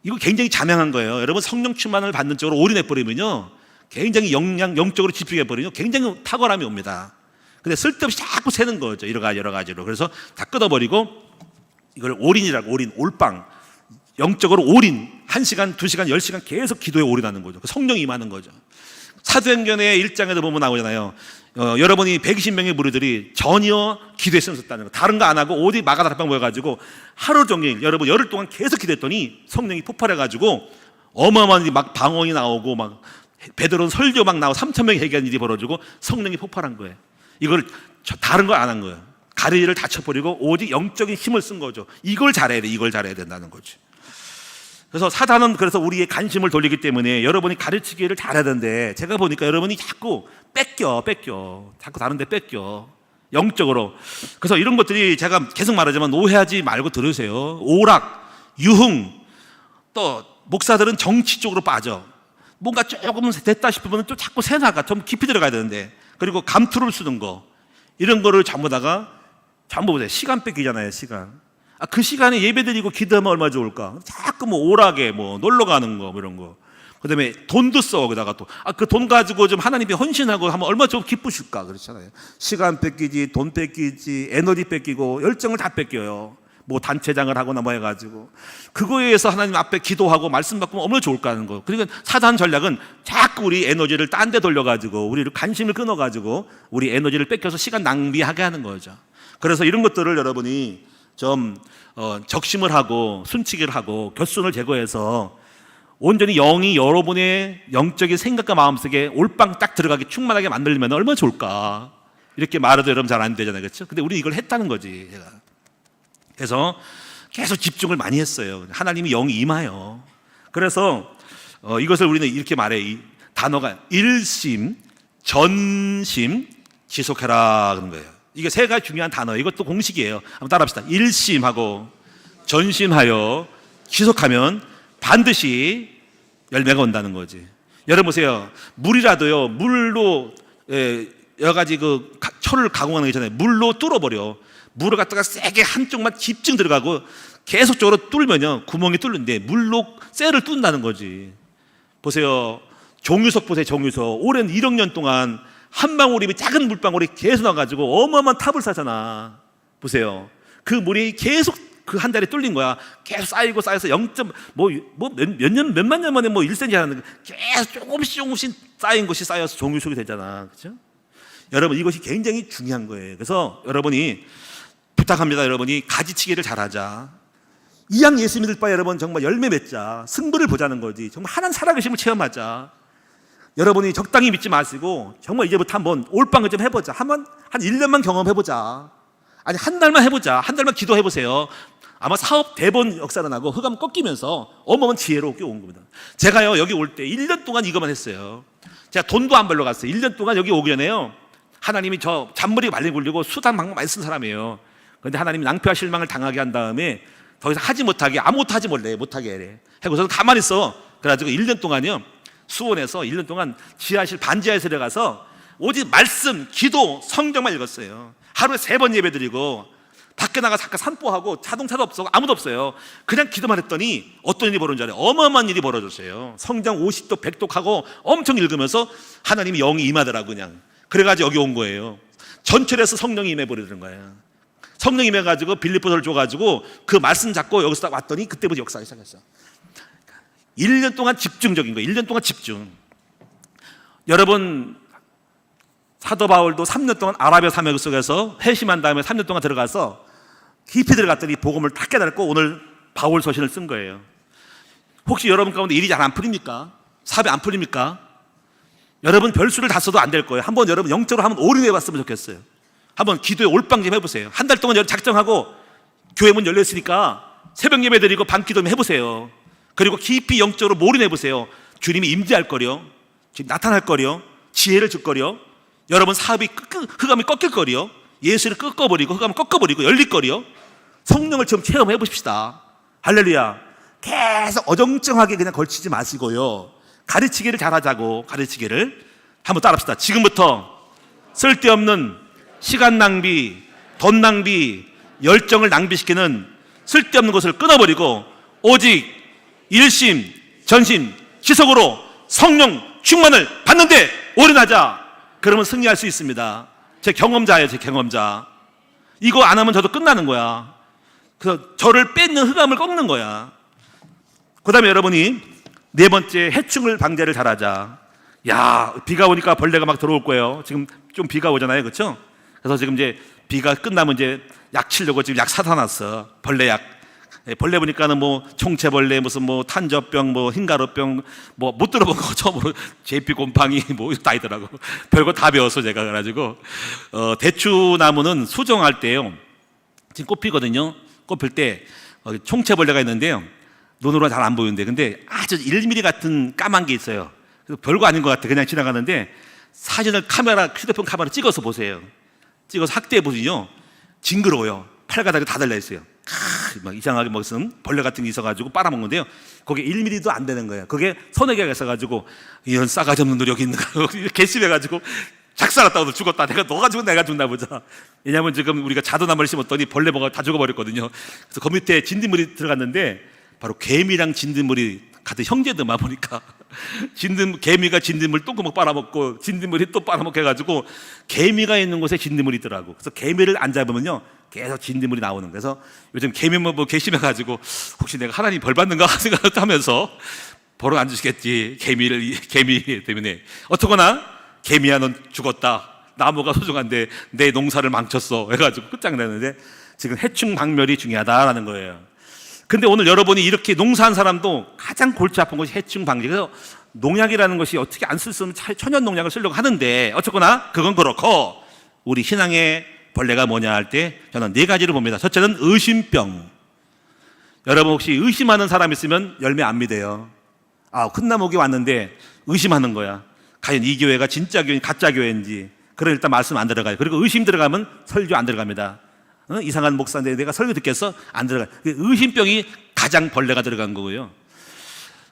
S1: 이거 굉장히 자명한 거예요. 여러분 성령 충만을 받는 쪽으로 올인해버리면요, 굉장히 영적으로 집중해버리면 굉장히 탁월함이 옵니다. 근데 쓸데없이 자꾸 새는 거죠, 여러 가지로. 그래서 다 끊어버리고 이걸 올인이라고, 올빵, 영적으로 올인, 1시간, 2시간, 10시간 계속 기도에 올인하는 거죠. 성령이 임하는 거죠. 사도행전의 1장에도 보면 나오잖아요. 여러분이 120명의 무리들이 전혀 기도에 쓰였다는 거, 다른 거 안 하고 오직 마가다락방 모여가지고 하루 종일, 여러분 열흘 동안 계속 기도했더니 성령이 폭발해가지고 어마어마한 막 방언이 나오고 막 베드로는 설교 막 나오고 3,000명이 회개한 일이 벌어지고 성령이 폭발한 거예요. 이걸 다른 걸 안 한 거예요. 가리를 닫혀버리고 오직 영적인 힘을 쓴 거죠. 이걸 잘해야 돼, 이걸 잘해야 된다는 거지. 그래서 사단은 그래서 우리의 관심을 돌리기 때문에 여러분이 가르치기를 잘해야 되는데, 제가 보니까 여러분이 자꾸 뺏겨 자꾸 다른 데 뺏겨, 영적으로. 그래서 이런 것들이 제가 계속 말하지만 오해하지 말고 들으세요. 오락, 유흥, 또 목사들은 정치 쪽으로 빠져. 뭔가 조금 됐다 싶으면 또 자꾸 새나가, 좀 깊이 들어가야 되는데. 그리고 감투를 쓰는 거, 이런 거를 전부 보세요. 시간 뺏기잖아요, 시간. 그 시간에 예배 드리고 기도하면 얼마나 좋을까? 자꾸 오락에 놀러 가는 거, 이런 거. 그 다음에 돈도 써, 거기다가 또. 그 돈 가지고 좀 하나님께 헌신하고 하면 얼마나 좀 기쁘실까? 그렇잖아요. 시간 뺏기지, 돈 뺏기지, 에너지 뺏기고, 열정을 다 뺏겨요. 단체장을 하거나 해가지고. 그거에 의해서 하나님 앞에 기도하고 말씀 받고 얼마나 좋을까 하는 거. 그러니까 사단 전략은 자꾸 우리 에너지를 딴 데 돌려가지고, 우리를 관심을 끊어가지고, 우리 에너지를 뺏겨서 시간 낭비하게 하는 거죠. 그래서 이런 것들을 여러분이 좀 적심을 하고 순치기를 하고 곁순을 제거해서 온전히 영이 여러분의 영적인 생각과 마음속에 올빵 딱 들어가게 충만하게 만들면 얼마나 좋을까. 이렇게 말해도 여러분 잘 안 되잖아요, 그렇죠? 근데 우리 이걸 했다는 거지, 제가. 그래서 계속 집중을 많이 했어요. 하나님이 영이 임하여. 그래서 이것을 우리는 이렇게 말해. 이 단어가 일심, 전심, 지속해라 그런 거예요. 이게 세 가지 중요한 단어. 이것도 공식이에요. 한번 따라합시다. 일심하고 전심하여 지속하면 반드시 열매가 온다는 거지. 여러분 보세요. 물이라도요, 물로 여러 가지 철을 가공하는 게 있잖아요. 물로 뚫어버려. 물을 갖다가 세게 한쪽만 집중 들어가고 계속적으로 뚫으면요, 구멍이 뚫는데 물로 쇠를 뚫는다는 거지. 보세요. 정유석 보세요. 정유석. 오랜 1억 년 동안 한 방울이, 작은 물방울이 계속 나가지고 어마어마한 탑을 쌓잖아. 보세요. 그 물이 계속 그 한 달에 뚫린 거야. 계속 쌓이고 쌓여서 몇만 년 만에 1cm 하는, 계속 조금씩 쌓인 것이 쌓여서 정유석이 되잖아. 그렇죠? 여러분, 이것이 굉장히 중요한 거예요. 그래서 여러분이 부탁합니다. 여러분이 가지치기를 잘하자. 이양 예수 믿을 바에 여러분 정말 열매 맺자. 승부를 보자는 거지. 정말 하나님 살아계심을 체험하자. 여러분이 적당히 믿지 마시고 정말 이제부터 한번 올방을 좀 해보자. 한 1년만 경험해보자. 아니, 한 달만 해보자. 한 달만 기도해보세요. 아마 사업 대본 역사가 나고 흑암 꺾이면서 어마어마한 지혜로 온 겁니다. 제가요, 여기 올 때 1년 동안 이것만 했어요. 제가 돈도 안 벌러 갔어요. 1년 동안 여기 오기 전에요, 하나님이 저 잔머리 말리 굴리고 수단 방법 많이 쓴 사람이에요. 그런데 하나님이 낭패와 실망을 당하게 한 다음에 더 이상 하지 못하게, 아무것도 하지 못하게 해. 하고서 가만히 있어. 그래가지고 1년 동안요, 수원에서 1년 동안 지하실, 반지하에서 들어가서 오직 말씀, 기도, 성경만 읽었어요. 하루에 3번 예배 드리고, 밖에 나가서 잠깐 산보하고, 자동차도 없어, 아무도 없어요. 그냥 기도만 했더니 어떤 일이 벌어진 줄 알아요? 어마어마한 일이 벌어졌어요. 성경 50독 100독 하고 엄청 읽으면서 하나님이 영이 임하더라고. 그냥 그래가지고 여기 온 거예요. 전철에서 성령이 임해버리는 거예요. 성령이 임해가지고 빌립보서를 줘가지고 그 말씀 잡고 여기서 딱 왔더니 그때부터 역사가 시작했어. 1년 동안 집중적인 거예요. 1년 동안 집중. 여러분, 사도 바울도 3년 동안 아라비아 사막 속에서 회심한 다음에 3년 동안 들어가서 깊이 들어갔더니 복음을 딱 깨달았고 오늘 바울 서신을 쓴 거예요. 혹시 여러분 가운데 일이 잘 안 풀립니까? 사업이 안 풀립니까? 여러분 별수를 다 써도 안 될 거예요. 한번 여러분 영적으로 한번 올인해 봤으면 좋겠어요. 한번 기도에 올빵 좀 해보세요. 한 달 동안 작정하고 교회 문 열려 있으니까 새벽 예배 드리고 밤 기도 좀 해보세요. 그리고 깊이 영적으로 몰인해 보세요. 주님이 임재할 거려, 나타날 거려, 지혜를 줄 거려, 여러분 사업이 흑암이 꺾일 거려, 예수를 꺾어버리고 흑암을 꺾어버리고 열릴 거려. 성령을 좀 체험해 보십시다. 할렐루야. 계속 어정쩡하게 그냥 걸치지 마시고요, 가르치기를 잘하자고. 가르치기를 한번 따라합시다. 지금부터 쓸데없는 시간 낭비, 돈 낭비, 열정을 낭비시키는 쓸데없는 것을 끊어버리고 오직 일심, 전심, 지속으로 성령 충만을 받는데 올인하자. 그러면 승리할 수 있습니다. 제 경험자예요. 제 경험자. 이거 안 하면 저도 끝나는 거야. 그래서 저를 뺏는 흑암을 꺾는 거야. 그 다음에 여러분이 네 번째, 해충을 방제를 잘하자. 야, 비가 오니까 벌레가 막 들어올 거예요. 지금 좀 비가 오잖아요. 그렇죠? 그래서 지금 이제 비가 끝나면 이제 약 치려고 지금 약 사다 놨어. 벌레 약. 벌레 보니까는 총체벌레, 무슨 탄저병, 흰가루병, 못 들어본 거 처음으로 제피 곰팡이 다 있더라고. 별거 다 배웠어 제가. 그래가지고 대추나무는 수정할 때요, 지금 꽃피거든요. 꽃필 때 총체벌레가 있는데요, 눈으로는 잘 안 보이는데 근데 아주 1mm 같은 까만 게 있어요. 그래서 별거 아닌 것 같아. 그냥 지나가는데 사진을 휴대폰 카메라 찍어서 보세요. 찍어서 확대해 보시죠. 징그러워요. 팔가닥이 다 달려있어요. 막 이상하게 무슨 벌레 같은 게 있어가지고 빨아먹는데요, 그게 1mm도 안 되는 거예요. 그게 서너 개가 있어가지고 이런 싸가지 없는 노력이 있는가 개심해가지고 작살났다고 죽었다. 너가 죽은 내가 죽나 보자. 왜냐하면 지금 우리가 자두나무를 심었더니 벌레가 다 죽어버렸거든요. 그래서 그 밑에 진딧물이 들어갔는데 바로 개미랑 진딧물이 같은 형제들만 보니까 개미가 진딧물 똥구멍 빨아먹고 진딧물이 또 빨아먹게 해가지고 개미가 있는 곳에 진딧물이 있더라고. 그래서 개미를 안 잡으면요 계속 진딧물이 나오는 거예요. 그래서 요즘 개미만 개심해가지고 혹시 내가 하나님 벌 받는가 생각하면서 벌은 안 주시겠지, 개미 때문에. 어떡하나 개미야 넌 죽었다. 나무가 소중한데 내 농사를 망쳤어 해가지고 끝장내는데 지금 해충 박멸이 중요하다라는 거예요. 근데 오늘 여러분이 이렇게 농사한 사람도 가장 골치 아픈 것이 해충 방지. 그래서 농약이라는 것이 어떻게 안 쓸 수 없는 천연 농약을 쓰려고 하는데 어쨌거나 그건 그렇고 우리 신앙의 벌레가 뭐냐 할 때 저는 4가지를 봅니다. 첫째는 의심병. 여러분 혹시 의심하는 사람 있으면 열매 안 맺어요. 큰 나무교회 왔는데 의심하는 거야. 과연 이 교회가 진짜 교회인지 가짜 교회인지. 그래 일단 말씀 안 들어가요. 그리고 의심 들어가면 설교 안 들어갑니다. 이상한 목사인데 내가 설교 듣겠어? 안 들어가요. 의심병이 가장 벌레가 들어간 거고요.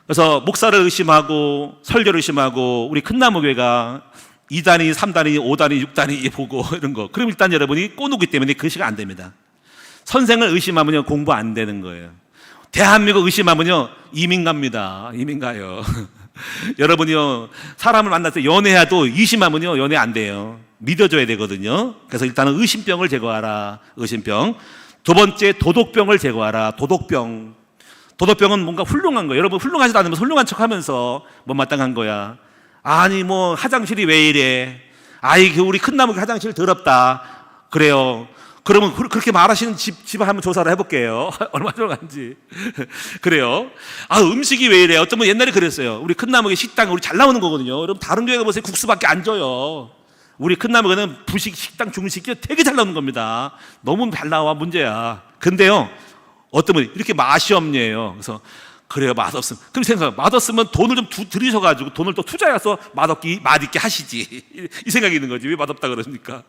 S1: 그래서 목사를 의심하고 설교를 의심하고 우리 큰 나무교회가 2단위, 3단위, 5단위, 6단위 보고 이런 거. 그럼 일단 여러분이 꼬누기 때문에 글씨가 안 됩니다. 선생을 의심하면요 공부 안 되는 거예요. 대한민국 의심하면요 이민 갑니다. 이민 가요. 여러분이요 사람을 만나서 연애해도 의심하면요 연애 안 돼요. 믿어줘야 되거든요. 그래서 일단은 의심병을 제거하라. 의심병. 두 번째 도덕병을 제거하라. 도덕병. 도덕병은 뭔가 훌륭한 거예요. 여러분 훌륭하지도 않으면 훌륭한 척하면서 못마땅한 거야. 아니 뭐 화장실이 왜 이래? 아이 우리 큰 나무 화장실 더럽다. 그래요. 그러면 그렇게 말하시는 집을 한번 조사를 해볼게요. 얼마 들어간지. 그래요. 음식이 왜 이래? 어쩌면 옛날에 그랬어요. 우리 큰 나무의 식당 우리 잘 나오는 거거든요. 여러분 다른 교회 가보세요. 국수밖에 안 줘요. 우리 큰 나무는 부식, 식당, 중식이 되게 잘 나오는 겁니다. 너무 잘 나와 문제야. 근데요 어떤 분이 이렇게 맛이 없네요. 그래서 그래요 맛없으면 그럼 생각해요. 맛없으면 돈을 좀 들이셔가지고 돈을 또 투자해서 맛있게 하시지. 이 생각이 있는 거지. 왜 맛없다 그러십니까?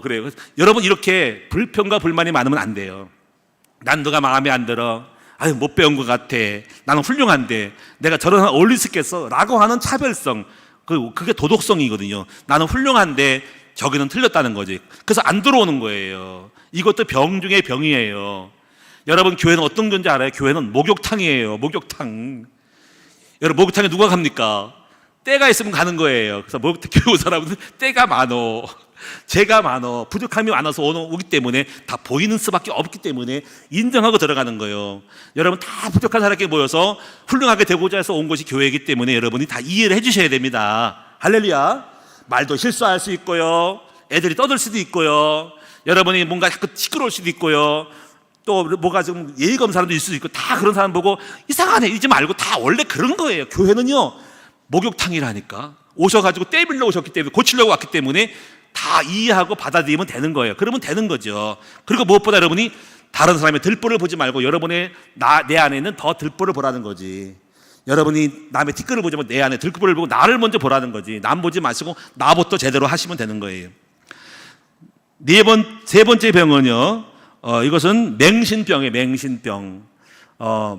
S1: 그래요. 여러분 이렇게 불평과 불만이 많으면 안 돼요. 난 너가 마음에 안 들어. 못 배운 것 같아. 나는 훌륭한데 내가 저런 사람 어울릴 수 있겠어? 라고 하는 차별성. 그게 도덕성이거든요. 나는 훌륭한데 저기는 틀렸다는 거지. 그래서 안 들어오는 거예요. 이것도 병 중에 병이에요. 여러분 교회는 어떤 건지 알아요? 교회는 목욕탕이에요. 목욕탕. 여러분 목욕탕에 누가 갑니까? 때가 있으면 가는 거예요. 그래서 목욕탕 교회 온 사람은 때가 많어. 죄가 많어. 부족함이 많아서 오기 때문에 다 보이는 수밖에 없기 때문에 인정하고 들어가는 거예요. 여러분 다 부족한 사람에게 모여서 훌륭하게 되고자 해서 온 것이 교회이기 때문에 여러분이 다 이해를 해주셔야 됩니다. 할렐루야. 말도 실수할 수 있고요. 애들이 떠들 수도 있고요. 여러분이 뭔가 자꾸 시끄러울 수도 있고요. 또 뭐가 좀 예의가 없는 사람도 있을 수도 있고 다 그런 사람 보고 이상하네 이러지 말고 다 원래 그런 거예요. 교회는요 목욕탕이라니까. 오셔가지고 때밀러 오셨기 때문에 고치려고 왔기 때문에 다 이해하고 받아들이면 되는 거예요. 그러면 되는 거죠. 그리고 무엇보다 여러분이 다른 사람의 들보를 보지 말고 여러분의 내 안에는 더 들보를 보라는 거지. 여러분이 남의 뒷글을 보지 말고 내 안에 들보를 보고 나를 먼저 보라는 거지. 남 보지 마시고 나부터 제대로 하시면 되는 거예요. 세 번째 병은요 이것은 맹신병이에요. 맹신병.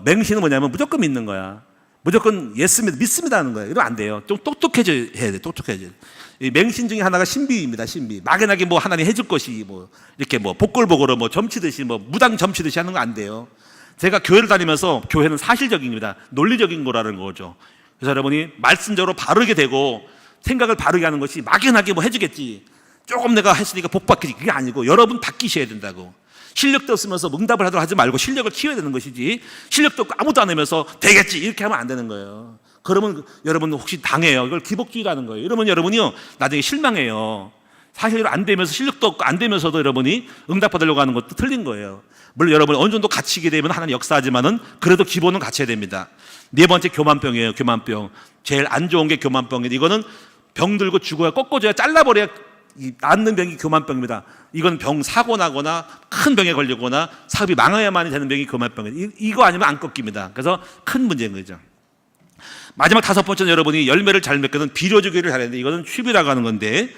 S1: 맹신은 뭐냐면 무조건 믿는 거야. 무조건 믿습니다 하는 거예요. 이러면 안 돼요. 좀 똑똑해져야 돼. 똑똑해져야 돼. 이 맹신 중에 하나가 신비입니다. 신비. 막연하게 뭐 하나님 해줄 것이 이렇게 복골복으로 점치듯이 무당 점치듯이 하는 거 안 돼요. 제가 교회를 다니면서 교회는 사실적입니다. 논리적인 거라는 거죠. 그래서 여러분이 말씀적으로 바르게 되고 생각을 바르게 하는 것이 막연하게 해주겠지. 조금 내가 했으니까 복 받겠지. 그게 아니고 여러분 바뀌셔야 된다고. 실력도 없으면서 응답을 하도록 하지 말고 실력을 키워야 되는 것이지. 실력도 없고 아무도 안 하면서 되겠지 이렇게 하면 안 되는 거예요. 그러면 여러분 혹시 당해요. 이걸 기복주의라는 거예요. 이러면 여러분이요 나중에 실망해요. 사실 안 되면서 실력도 없고 안 되면서도 여러분이 응답받으려고 하는 것도 틀린 거예요. 물론 여러분이 어느 정도 갇히게 되면 하나님 역사하지만은 그래도 기본은 갖춰야 됩니다. 네 번째 교만병이에요. 교만병. 제일 안 좋은 게 교만병인데 이거는 병 들고 죽어야 꺾어줘야 잘라버려야 낫는 병이 교만병입니다. 이건 사고 나거나 큰 병에 걸리거나 사업이 망해야만 되는 병이 교만병이에요. 이거 아니면 안 꺾입니다. 그래서 큰 문제인 거죠. 마지막 다섯 번째는 여러분이 열매를 잘 맺거든 비료주기를 잘해야 되는데 이거는 취비라고 하는 건데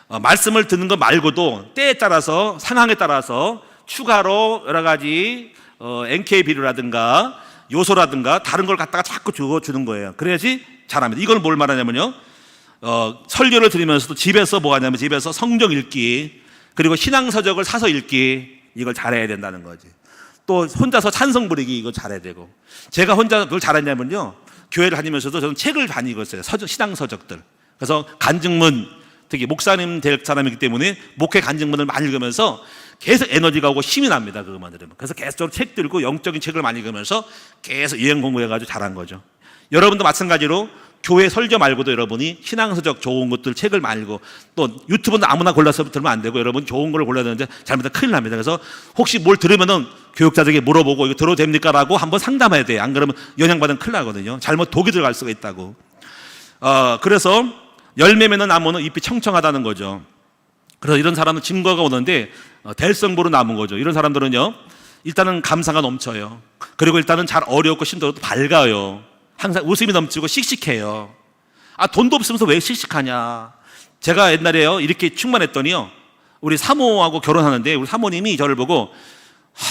S1: 말씀을 듣는 것 말고도 때에 따라서 상황에 따라서 추가로 여러 가지 NK 비료라든가 요소라든가 다른 걸 갖다가 자꾸 주는 거예요. 그래야지 잘합니다. 이걸 뭘 말하냐면요 설교를 들으면서도 집에서 뭐 하냐면 집에서 성경 읽기 그리고 신앙서적을 사서 읽기 이걸 잘해야 된다는 거지. 또 혼자서 찬송 부르기 이거 잘해야 되고 제가 혼자 그걸 잘했냐면요 교회를 다니면서도 저는 책을 많이 읽었어요. 신앙서적들. 그래서 간증문 특히 목사님 될 사람이기 때문에 목회 간증문을 많이 읽으면서 계속 에너지가 오고 힘이 납니다. 그것만 들으면. 그래서 계속적으로 책 들고 영적인 책을 많이 읽으면서 계속 유행 공부해가지고 잘한 거죠. 여러분도 마찬가지로 교회 설교 말고도 여러분이 신앙서적 좋은 것들 책을 많이 읽고 또 유튜브는 아무나 골라서 들으면 안 되고 여러분 좋은 걸 골라야 되는데 잘못하면 큰일 납니다. 그래서 혹시 뭘 들으면은 교육자들에게 물어보고 이거 들어도 됩니까? 라고 한번 상담해야 돼요. 안 그러면 영향받으면 큰일 나거든요. 잘못 독이 들어갈 수가 있다고. 그래서 열매 맺는 나무는 잎이 청청하다는 거죠. 그래서 이런 사람은 증거가 오는데 대성보로 남은 거죠. 이런 사람들은요 일단은 감사가 넘쳐요. 그리고 일단은 잘 어렵고 심도 밝아요. 항상 웃음이 넘치고 씩씩해요. 아, 돈도 없으면서 왜 씩씩하냐. 제가 옛날에요 이렇게 충만했더니요, 우리 사모하고 결혼하는데 우리 사모님이 저를 보고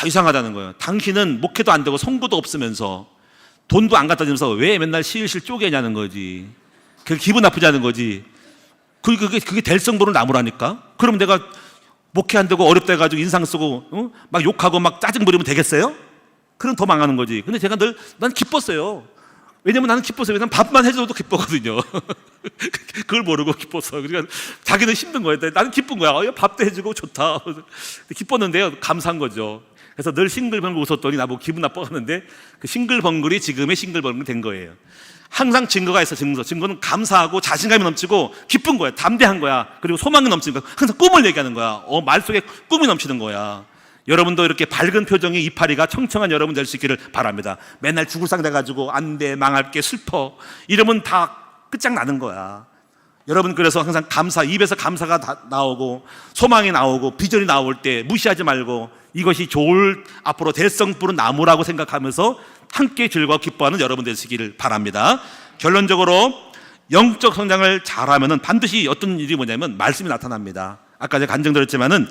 S1: 이상하다는 거예요. 당신은 목회도 안 되고 성구도 없으면서 돈도 안 갖다 주면서 왜 맨날 실실 쪼개냐는 거지. 그게 기분 나쁘자는 거지. 그게 될성보를 나무라니까. 그럼 내가 목회 안 되고 어렵다 해가지고 인상 쓰고 막 욕하고 막 짜증 부리면 되겠어요? 그럼 더 망하는 거지. 근데 제가 난 기뻤어요. 왜냐면 나는 기뻤어요. 왜냐면 밥만 해줘도 기뻤거든요. 그걸 모르고 기뻤어. 그러니까 자기는 힘든 거예요. 나는 기쁜 거야. 밥도 해주고 좋다. 기뻤는데요, 감사한 거죠. 그래서 늘 싱글벙글 웃었더니 나보고 기분 나빠하는데, 그 싱글벙글이 지금의 싱글벙글이 된 거예요. 항상 증거가 있어. 증거는 감사하고 자신감이 넘치고 기쁜 거야. 담대한 거야. 그리고 소망이 넘치는 거야. 항상 꿈을 얘기하는 거야. 말 속에 꿈이 넘치는 거야. 여러분도 이렇게 밝은 표정의 이파리가 청청한 여러분 될 수 있기를 바랍니다. 맨날 죽을 상 돼가지고 안 돼, 망할게, 슬퍼 이러면 다 끝장나는 거야. 여러분, 그래서 항상 입에서 감사가 나오고 소망이 나오고 비전이 나올 때 무시하지 말고 이것이 좋을 앞으로 대성부른 나무라고 생각하면서 함께 즐거워 기뻐하는 여러분 되시기를 바랍니다. 결론적으로 영적 성장을 잘하면은 반드시 어떤 일이 뭐냐면 말씀이 나타납니다. 아까 제가 간증드렸지만은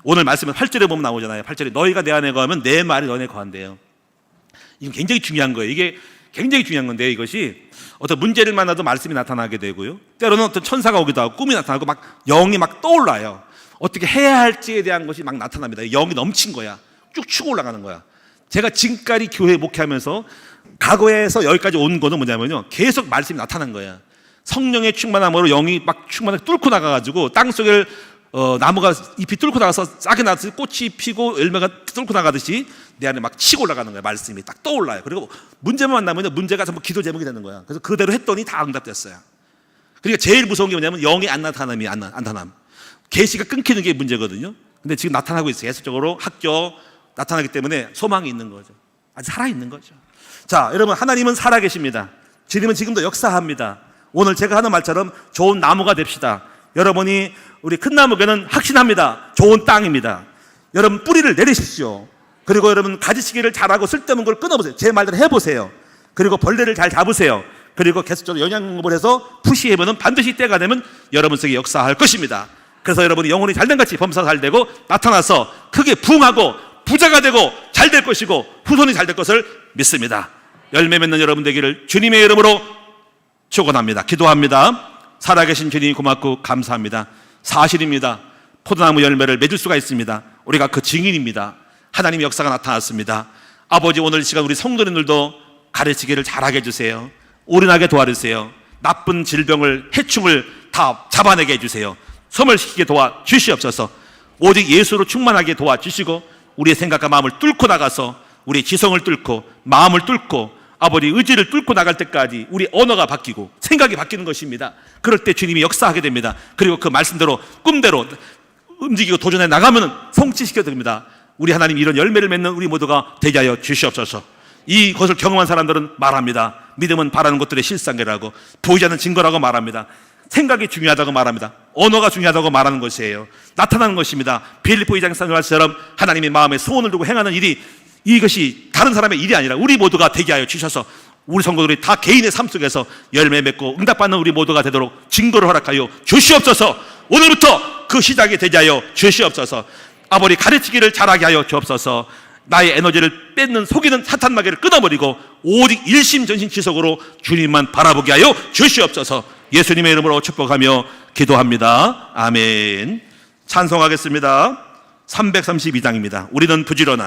S1: 오늘 말씀은 8절에 보면 나오잖아요. 8절에 너희가 내 안에 거하면 내 말이 너네 거한대요. 이건 굉장히 중요한 거예요. 이게 굉장히 중요한 건데, 이것이 어떤 문제를 만나도 말씀이 나타나게 되고요, 때로는 어떤 천사가 오기도 하고 꿈이 나타나고 막 영이 막 떠올라요. 어떻게 해야 할지에 대한 것이 막 나타납니다. 영이 넘친 거야. 쭉 치고 올라가는 거야. 제가 지금까지 교회 목회하면서 과거에서 여기까지 온 거는 뭐냐면요, 계속 말씀이 나타난 거야. 성령의 충만함으로 영이 막 충만하게 뚫고 나가가지고 땅속을 나무가 잎이 뚫고 나가서 싹이 나듯이 꽃이 피고 열매가 뚫고 나가듯이 내 안에 막 치고 올라가는 거야. 말씀이 딱 떠올라요. 그리고 문제만 만나면 문제가 전부 기도 제목이 되는 거야. 그래서 그대로 했더니 다 응답됐어요. 그러니까 제일 무서운 게 뭐냐면 영이 안 나타남. 계시가 끊기는 게 문제거든요. 근데 지금 나타나고 있어요. 계속적으로 학교 나타나기 때문에 소망이 있는 거죠. 아직 살아있는 거죠. 자, 여러분, 하나님은 살아계십니다. 주님은 지금도 역사합니다. 오늘 제가 하는 말처럼 좋은 나무가 됩시다. 여러분이 우리 큰 나무교는 확신합니다. 좋은 땅입니다. 여러분, 뿌리를 내리십시오. 그리고 여러분, 가지치기를 잘하고 쓸데없는 걸 끊어보세요. 제 말대로 해보세요. 그리고 벌레를 잘 잡으세요. 그리고 계속적으로 영양공급을 해서 푸시해보면 반드시 때가 되면 여러분 속에 역사할 것입니다. 그래서 여러분이 영혼이 잘된 같이 범사가 잘 되고 나타나서 크게 부흥하고 부자가 되고 잘 될 것이고 후손이 잘 될 것을 믿습니다. 열매 맺는 여러분 되기를 주님의 이름으로 축원합니다. 기도합니다. 살아계신 주님 고맙고 감사합니다. 사실입니다. 포도나무 열매를 맺을 수가 있습니다. 우리가 그 증인입니다. 하나님의 역사가 나타났습니다. 아버지, 오늘 이 시간 우리 성도님들도 가르치기를 잘하게 해주세요. 올인하게 도와주세요. 나쁜 질병을, 해충을 다 잡아내게 해주세요. 소멸시키게 도와주시옵소서. 오직 예수로 충만하게 도와주시고 우리의 생각과 마음을 뚫고 나가서 우리의 지성을 뚫고 마음을 뚫고 아버지 의지를 뚫고 나갈 때까지 우리 언어가 바뀌고 생각이 바뀌는 것입니다. 그럴 때 주님이 역사하게 됩니다. 그리고 그 말씀대로 꿈대로 움직이고 도전해 나가면 성취시켜 드립니다. 우리 하나님, 이런 열매를 맺는 우리 모두가 되게 하여 주시옵소서. 이것을 경험한 사람들은 말합니다. 믿음은 바라는 것들의 실상이라고, 보이지 않는 증거라고 말합니다. 생각이 중요하다고 말합니다. 언어가 중요하다고 말하는 것이에요. 나타나는 것입니다. 빌립보 2장 3절 말씀처럼 하나님의 마음에 소원을 두고 행하는 일이, 이것이 다른 사람의 일이 아니라 우리 모두가 되게 하여 주셔서 우리 성도들이 다 개인의 삶 속에서 열매 맺고 응답받는 우리 모두가 되도록 증거를 허락하여 주시옵소서. 오늘부터 그 시작이 되게 하여 주시옵소서. 아버지, 가르치기를 잘하게 하여 주옵소서. 나의 에너지를 뺏는 속이는 사탄 마귀를 끊어버리고 오직 일심전심지속으로 주님만 바라보게 하여 주시옵소서. 예수님의 이름으로 축복하며 기도합니다. 아멘. 찬송하겠습니다. 332장입니다. 우리는 부지런한